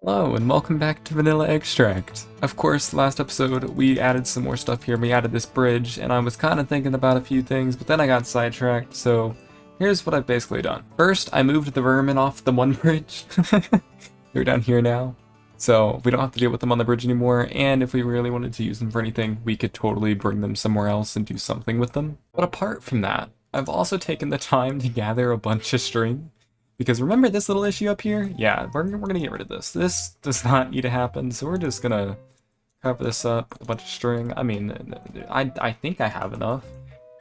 Hello and welcome back to Vanilla Extract. Of course, last episode we added some more stuff here. We added this bridge and I was kind of thinking about a few things, but then I got sidetracked, so here's what I've basically done. First, I moved the vermin off the one bridge. They're down here now, so we don't have to deal with them on the bridge anymore, and if we really wanted to use them for anything, we could totally bring them somewhere else and do something with them. But apart from that, I've also taken the time to gather a bunch of string. Because remember this little issue up here? Yeah, we're gonna get rid of this. This does not need to happen, so we're just gonna cover this up with a bunch of string. I mean, I think I have enough.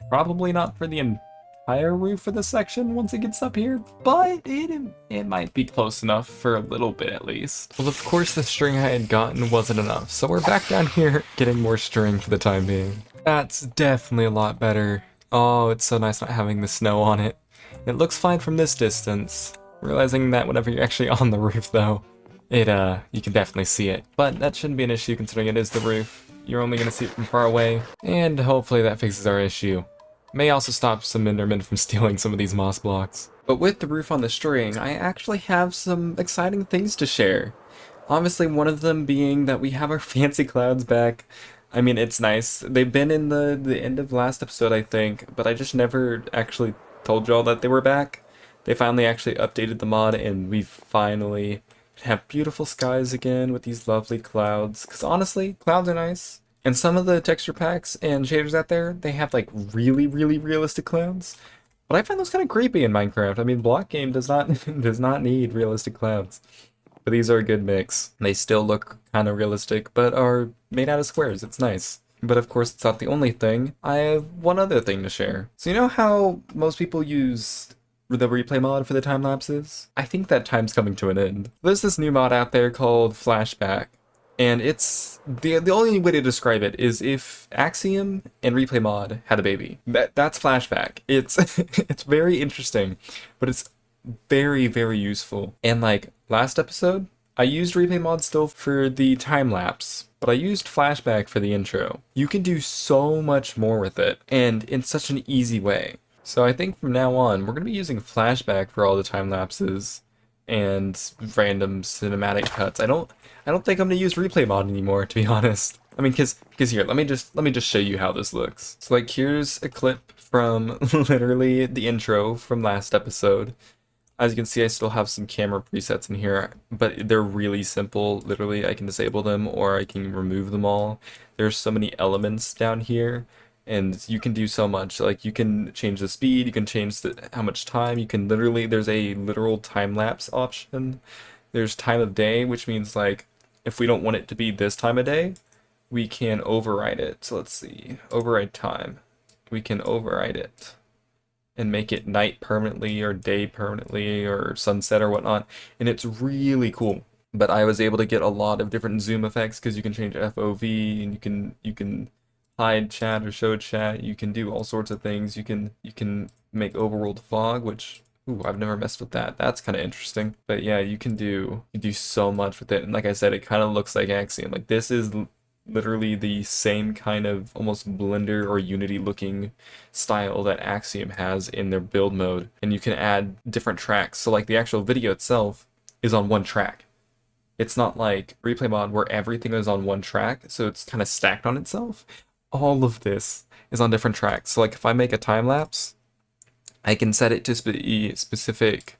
Probably not for the entire roof of the section once it gets up here, but it might be close enough for a little bit at least. Well, of course the string I had gotten wasn't enough, so we're back down here getting more string for the time being. That's definitely a lot better. Oh, it's so nice not having the snow on it. It looks fine from this distance. Realizing that whenever you're actually on the roof though, you can definitely see it. But that shouldn't be an issue considering it is the roof. You're only gonna see it from far away, and hopefully that fixes our issue. May also stop some Endermen from stealing some of these moss blocks. But with the roof on the string, I actually have some exciting things to share. Obviously one of them being that we have our fancy clouds back. I mean, it's nice. They've been in the end of last episode, I think, but I just never actually told y'all that they were back. They finally actually updated the mod and we finally have beautiful skies again with these lovely clouds. Because honestly, clouds are nice. And some of the texture packs and shaders out there, they have like really realistic clouds. But I find those kind of creepy in Minecraft. I mean, block game does not does not need realistic clouds. But these are a good mix. They still look kind of realistic, but are made out of squares. It's nice. But of course, it's not the only thing. I have one other thing to share. So you know how most people use the replay mod for the time lapses? I think that time's coming to an end. There's this new mod out there called Flashback. And it's the only way to describe it is if Axiom and replay mod had a baby. That's Flashback. It's it's very interesting, but it's very useful. And like last episode, I used replay mod still for the time lapse, but I used Flashback for the intro. You can do so much more with it, and in such an easy way. So I think from now on, we're going to be using Flashback for all the time lapses and random cinematic cuts. I don't think I'm going to use replay mod anymore, to be honest. I mean, cause here, let me just show you how this looks. So like, here's a clip from literally the intro from last episode. As you can see, I still have some camera presets in here, but they're really simple. Literally, I can disable them or I can remove them all. There's so many elements down here, and you can do so much. Like, you can change the speed, you can change how much time, you can literally, there's a literal time-lapse option. There's time of day, which means, like, if we don't want it to be this time of day, we can override it. So let's see, override time. We can override it and make it night permanently or day permanently or sunset or whatnot, and it's really cool. But I was able to get a lot of different zoom effects because you can change FOV and you can hide chat or show chat. You can do all sorts of things. You can make overworld fog, which I've never messed with that. That's kind of interesting. But yeah, you can do so much with it. And like I said, it kind of looks like Axiom. Like, this is literally the same kind of almost Blender or Unity looking style that Axiom has in their build mode, and you can add different tracks. So like, the actual video itself is on one track. It's not like replay mod where everything is on one track, so it's kind of stacked on itself. All of this is on different tracks. So like, if I make a time lapse, I can set it to specific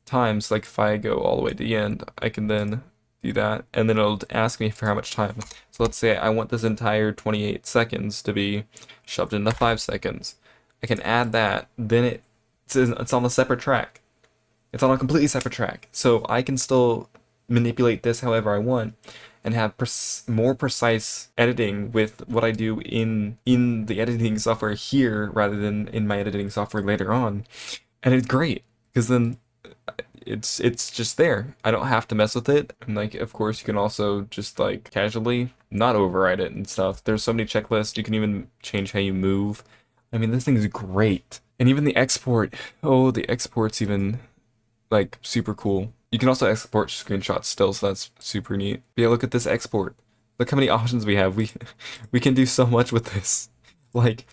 times. Like, if I go all the way to the end, I can then do that, and then it'll ask me for how much time. So let's say I want this entire 28 seconds to be shoved into 5 seconds. I can add that, then it's on a separate track. It's on a completely separate track. So I can still manipulate this however I want and have more precise editing with what I do in the editing software here rather than in my editing software later on. And it's great, because then it's just there. I don't have to mess with it. And like, of course, you can also just like casually not override it and stuff. There's so many checklists. You can even change how you move. I mean, this thing is great. And even the export, the export's even like super cool. You can also export screenshots still, so that's super neat. But yeah, look at this export. Look how many options we have. We can do so much with this. Like,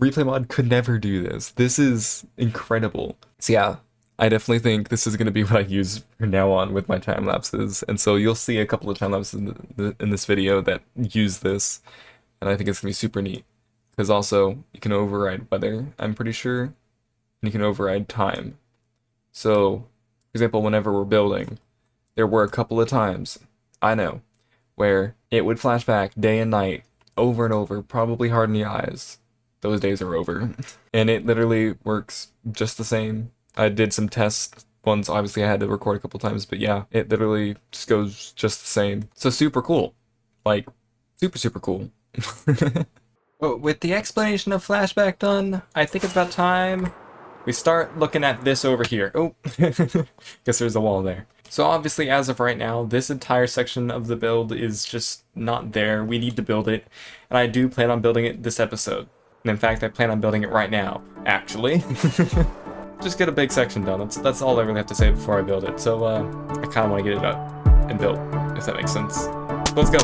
replay mod could never do this. This is incredible. So yeah, I definitely think this is going to be what I use from now on with my time lapses, and so you'll see a couple of time lapses in this video that use this, and I think it's going to be super neat. Because also, you can override weather, I'm pretty sure, and you can override time. So, for example, whenever we're building, there were a couple of times, I know, where it would flash back day and night, over and over, probably hard in the eyes. Those days are over. And it literally works just the same. I did some tests once, obviously I had to record a couple times, but yeah, it literally just goes just the same. So super cool. Like, super, super cool. But with the explanation of Flashback done, I think it's about time we start looking at this over here. Oh, guess there's a wall there. So obviously, as of right now, this entire section of the build is just not there. We need to build it, and I do plan on building it this episode. And in fact, I plan on building it right now, actually. Just get a big section done. That's all I really have to say before I build it. So I kind of want to get it up and built, if that makes sense. So let's go.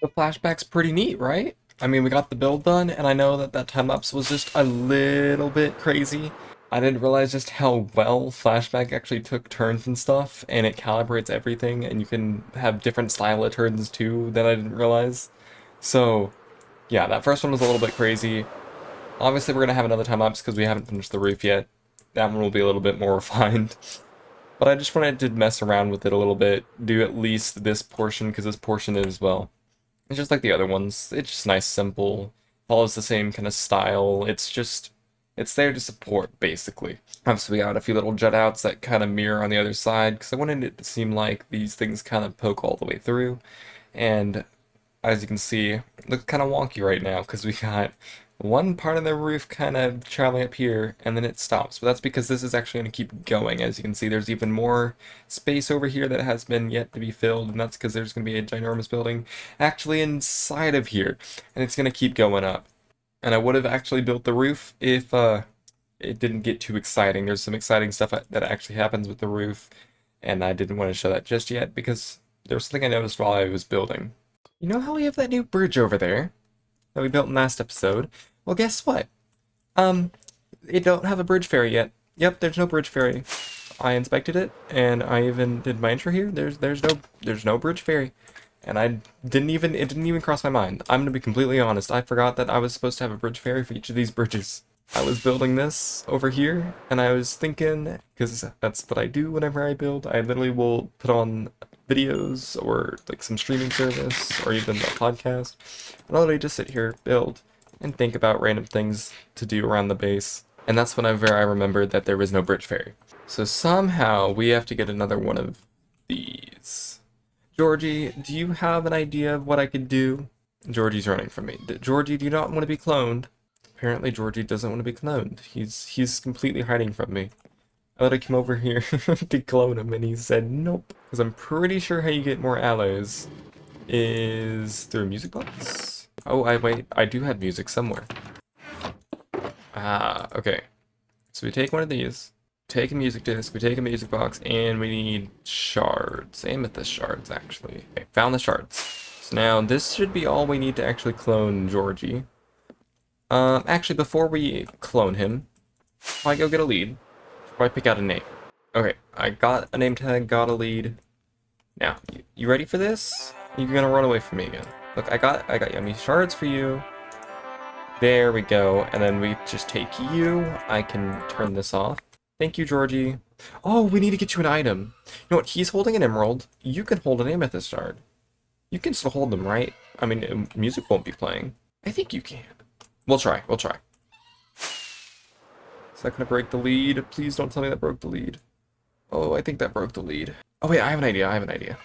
The flashback's pretty neat, right? I mean, we got the build done, and I know that that time lapse was just a little bit crazy. I didn't realize just how well Flashback actually took turns and stuff, and it calibrates everything, and you can have different style of turns too that I didn't realize. So, yeah, that first one was a little bit crazy. Obviously, we're gonna have another time lapse because we haven't finished the roof yet. That one will be a little bit more refined. But I just wanted to mess around with it a little bit, do at least this portion, because this portion is, well, it's just like the other ones. It's just nice, simple, follows the same kind of style. It's there to support, basically. Obviously, we got a few little jut outs that kind of mirror on the other side, because I wanted it to seem like these things kind of poke all the way through. And as you can see, it looks kind of wonky right now, because we got one part of the roof kind of traveling up here, and then it stops. But that's because this is actually going to keep going. As you can see, there's even more space over here that has been yet to be filled, and that's because there's going to be a ginormous building actually inside of here, and it's going to keep going up. And I would have actually built the roof if it didn't get too exciting. There's some exciting stuff that actually happens with the roof, and I didn't want to show that just yet because there was something I noticed while I was building. You know how we have that new bridge over there that we built in last episode? Well, guess what? It don't have a bridge ferry yet. Yep, there's no bridge ferry. I inspected it, and I even did my intro here. There's no bridge ferry, and it didn't even cross my mind. I'm gonna be completely honest. I forgot that I was supposed to have a bridge ferry for each of these bridges. I was building this over here, and I was thinking, because that's what I do whenever I build. I literally will put on videos or like some streaming service or even a podcast, and I'll literally just sit here, build, and think about random things to do around the base. And that's whenever I remembered that there was no bridge ferry. So somehow we have to get another one of these. Georgie, do you have an idea of what I could do? Georgie's running from me. Georgie, do you not want to be cloned? Apparently Georgie doesn't want to be cloned. He's completely hiding from me. I let him come over here to clone him, and he said nope. Because I'm pretty sure how you get more alloys is through a music box. Oh, wait, I do have music somewhere. Ah, okay. So we take one of these, take a music disc, we take a music box, and we need shards. Amethyst shards, actually. Okay, found the shards. So now this should be all we need to actually clone Georgie. Actually, before we clone him, I go get a lead. Before I pick out a name. Okay, I got a name tag, got a lead. Now, you ready for this? You're gonna run away from me again. Look, I got yummy shards for you. There we go, and then we just take you. I can turn this off. Thank you, Georgie. Oh, we need to get you an item. You know what? He's holding an emerald. You can hold an amethyst shard. You can still hold them, right? I mean, music won't be playing. I think you can. We'll try. We'll try. Is that gonna break the lead? Please don't tell me that broke the lead. Oh, I think that broke the lead. Oh wait, I have an idea. I have an idea.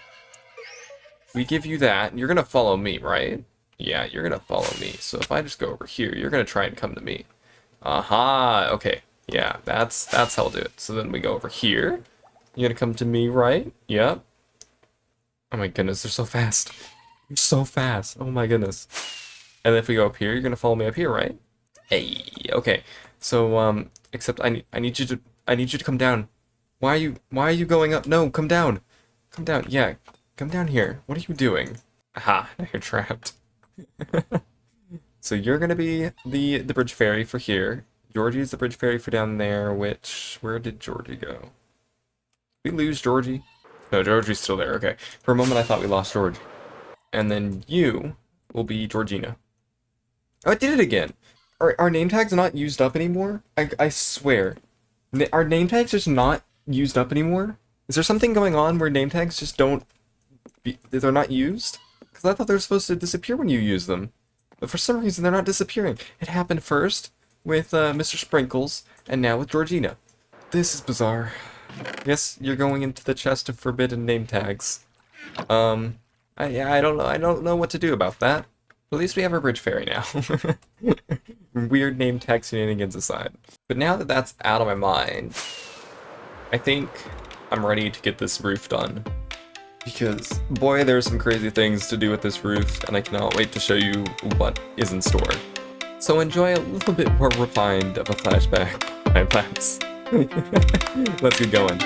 We give you that. You're gonna follow me, right? Yeah, you're gonna follow me. So if I just go over here, you're gonna try and come to me. Aha. Okay. Yeah, that's how I'll do it. So then we go over here. You're gonna come to me, right? Yep. Oh my goodness, they're so fast. You're so fast. Oh my goodness. And then if we go up here, you're gonna follow me up here, right? Hey. Okay. So except I need you to come down. Why are you going up? No, come down. Come down. Yeah. Come down here. What are you doing? Aha, now you're trapped. So you're gonna be the bridge fairy for here. Georgie's the bridge fairy for down there, where did Georgie go? Did we lose Georgie? No, Georgie's still there, okay. For a moment I thought we lost Georgie. And then you will be Georgina. Oh, I did it again! Are name tags not used up anymore? I swear. Are name tags just not used up anymore? Is there something going on where name tags just they're not used? Because I thought they were supposed to disappear when you use them. But for some reason they're not disappearing. It happened first with Mr. Sprinkles, and now with Georgina. This is bizarre. Yes, you're going into the chest of forbidden name tags. I don't know what to do about that. At least we have our bridge fairy now. Weird name tag shenanigans aside. But now that that's out of my mind, I think I'm ready to get this roof done. Because, boy, there's some crazy things to do with this roof, and I cannot wait to show you what is in store. So enjoy a little bit more refined of a flashback time lapse. Let's get going.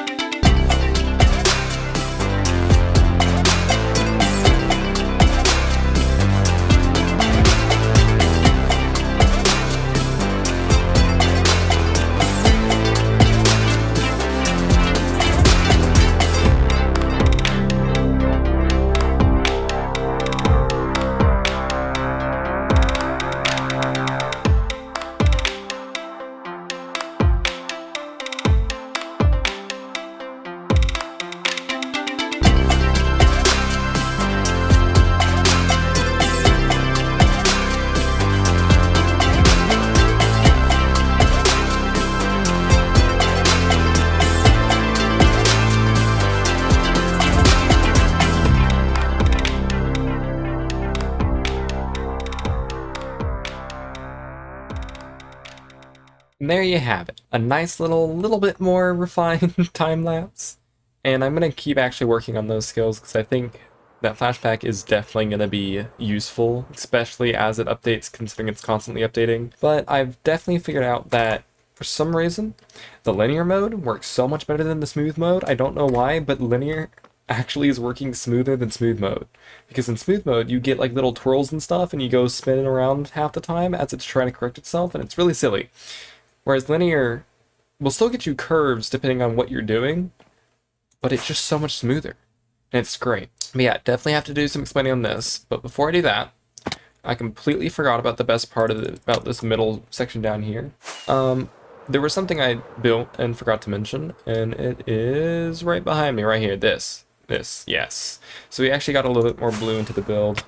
And there you have it. A nice little bit more refined time lapse. And I'm going to keep actually working on those skills because I think that flashback is definitely going to be useful, especially as it updates, considering it's constantly updating. But I've definitely figured out that for some reason, the linear mode works so much better than the smooth mode. I don't know why, but linear actually is working smoother than smooth mode. Because in smooth mode, you get like little twirls and stuff, and you go spinning around half the time as it's trying to correct itself, and it's really silly. Whereas linear will still get you curves depending on what you're doing, but it's just so much smoother. And it's great. But yeah, definitely have to do some explaining on this. But before I do that, I completely forgot about the best part of about this middle section down here. There was something I built and forgot to mention, and it is right behind me, right here. This, yes. So we actually got a little bit more blue into the build.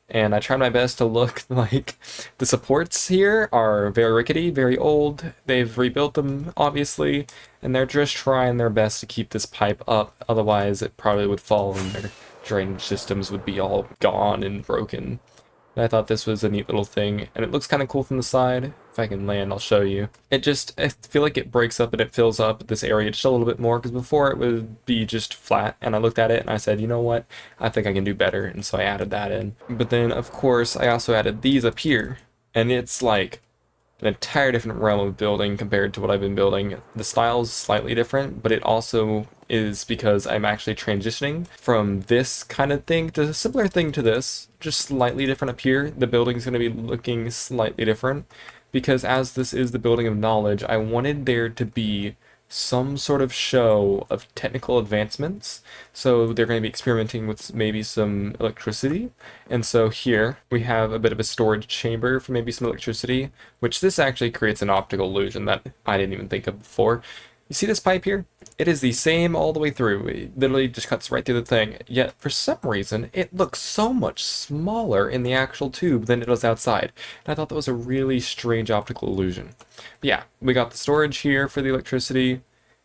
And I tried my best to look like the supports here are very rickety, very old. They've rebuilt them, obviously, and they're just trying their best to keep this pipe up. Otherwise, it probably would fall and their drainage systems would be all gone and broken. And I thought this was a neat little thing, and it looks kind of cool from the side. If I can land, I'll show you. I feel like it breaks up and it fills up this area just a little bit more, because before it would be just flat, and I looked at it and I said, you know what, I think I can do better, and so I added that in. But then, of course, I also added these up here, and it's like an entire different realm of building compared to what I've been building. The style is slightly different, but it also is because I'm actually transitioning from this kind of thing to a similar thing to this, just slightly different up here. The building's going to be looking slightly different, because as this is the building of knowledge, I wanted there to be some sort of show of technical advancements. So they're going to be experimenting with maybe some electricity. And so here we have a bit of a storage chamber for maybe some electricity, which this actually creates an optical illusion that I didn't even think of before. You see this pipe here? It is the same all the way through. It literally just cuts right through the thing. Yet, for some reason, it looks so much smaller in the actual tube than it does outside. And I thought that was a really strange optical illusion. But yeah, we got the storage here for the electricity.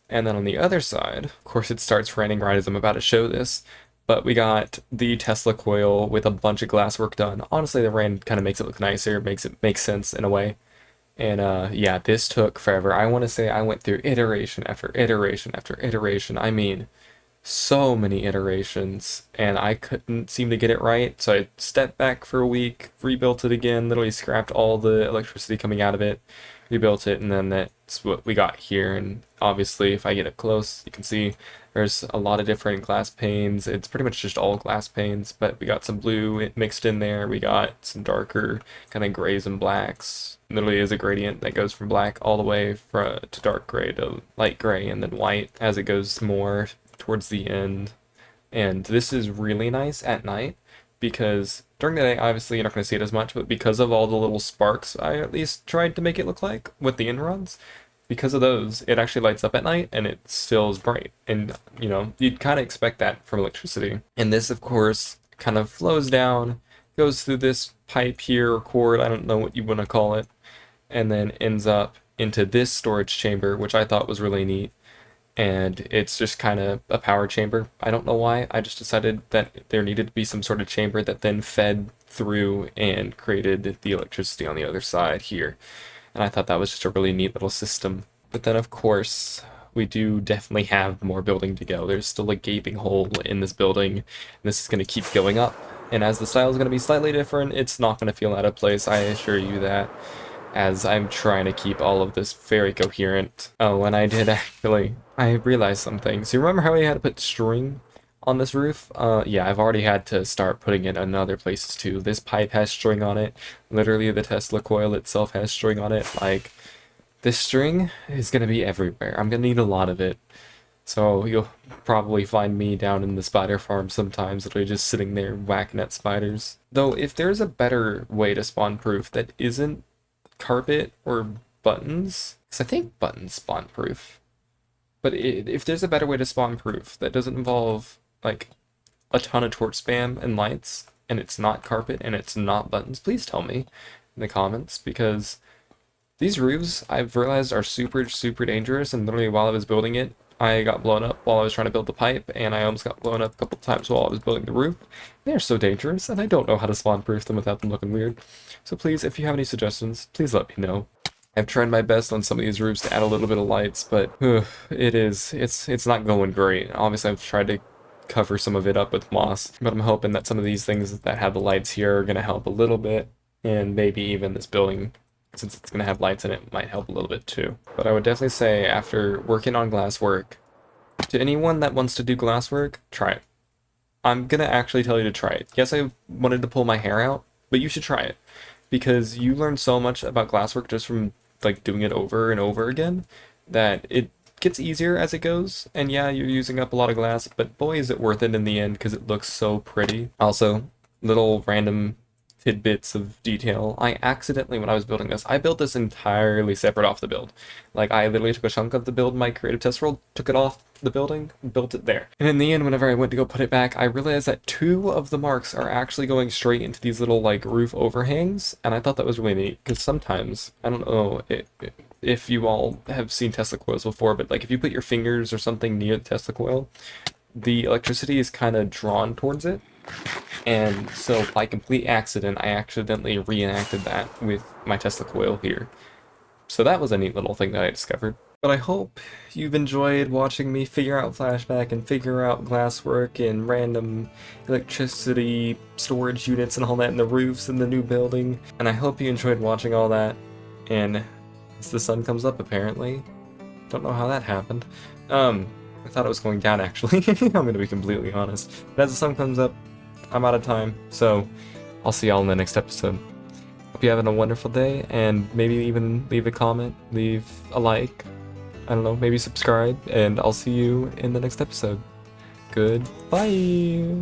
And then on the other side, of course it starts raining right as I'm about to show this, but we got the Tesla coil with a bunch of glasswork done. Honestly, the rain kind of makes it look nicer, makes it make sense in a way. And yeah, this took forever. I want to say I went through iteration after iteration after iteration. I mean, so many iterations, and I couldn't seem to get it right. So I stepped back for a week, rebuilt it again, literally scrapped all the electricity coming out of it, rebuilt it, and then that's what we got here. And obviously, if I get it close, you can see there's a lot of different glass panes. It's pretty much just all glass panes, but we got some blue mixed in there. We got some darker kind of grays and blacks. Literally is a gradient that goes from black all the way to dark gray to light gray and then white as it goes more towards the end. And this is really nice at night because during the day, obviously you're not going to see it as much, but because of all the little sparks I at least tried to make it look like with the in-runs, because of those, it actually lights up at night and it still is bright. And, you know, you'd kind of expect that from electricity. And this, of course, kind of flows down, goes through this pipe here or cord, I don't know what you want to call it, and then ends up into this storage chamber, which I thought was really neat. And it's just kind of a power chamber. I don't know why. I just decided that there needed to be some sort of chamber that then fed through and created the electricity on the other side here. And I thought that was just a really neat little system. But then, of course, we do definitely have more building to go. There's still a gaping hole in this building, and this is going to keep going up. And as the style is going to be slightly different, it's not going to feel out of place, I assure you that, as I'm trying to keep all of this very coherent. Oh, and I did actually, I realized something. So you remember how we had to put string on this roof? Yeah, I've already had to start putting it in other places too. This pipe has string on it. Literally, the Tesla coil itself has string on it. Like, this string is gonna be everywhere. I'm gonna need a lot of it. So you'll probably find me down in the spider farm sometimes, literally just sitting there whacking at spiders. Though, if there's a better way to spawn proof that isn't carpet or buttons, because I think buttons spawn proof, but if there's a better way to spawn proof that doesn't involve like a ton of torch spam and lights, and it's not carpet and it's not buttons, please tell me in the comments, because these roofs I've realized are super dangerous, and literally while I was building it, I got blown up while I was trying to build the pipe, and I almost got blown up a couple times while I was building the roof. They're so dangerous, and I don't know how to spawn proof them without them looking weird. So please, if you have any suggestions, please let me know. I've tried my best on some of these roofs to add a little bit of lights, but it's not going great. Obviously, I've tried to cover some of it up with moss, but I'm hoping that some of these things that have the lights here are going to help a little bit, and maybe even this building, since it's going to have lights in it, might help a little bit too. But I would definitely say, after working on glasswork, to anyone that wants to do glasswork, try it. I'm going to actually tell you to try it. Yes, I wanted to pull my hair out, but you should try it, because you learn so much about glasswork just from like doing it over and over again that it gets easier as it goes. And yeah, you're using up a lot of glass, but boy is it worth it in the end because it looks so pretty. Also, little random tidbits of detail. I accidentally, when I was building this, I built this entirely separate off the build. Like, I literally took a chunk of the build in my creative test world, took it off the building, built it there. And in the end, whenever I went to go put it back, I realized that 2 of the marks are actually going straight into these little, like, roof overhangs, and I thought that was really neat, because sometimes, I don't know if you all have seen Tesla coils before, but, like, if you put your fingers or something near the Tesla coil, the electricity is kind of drawn towards it. And so, by complete accident, I accidentally reenacted that with my Tesla coil here. So that was a neat little thing that I discovered. But I hope you've enjoyed watching me figure out Flashback and figure out glasswork and random electricity storage units and all that in the roofs in the new building. And I hope you enjoyed watching all that. And as the sun comes up, apparently. Don't know how that happened. I thought it was going down, actually. I'm gonna be completely honest. But as the sun comes up, I'm out of time, so I'll see y'all in the next episode. Hope you're having a wonderful day, and maybe even leave a comment, leave a like, I don't know, maybe subscribe, and I'll see you in the next episode. Goodbye!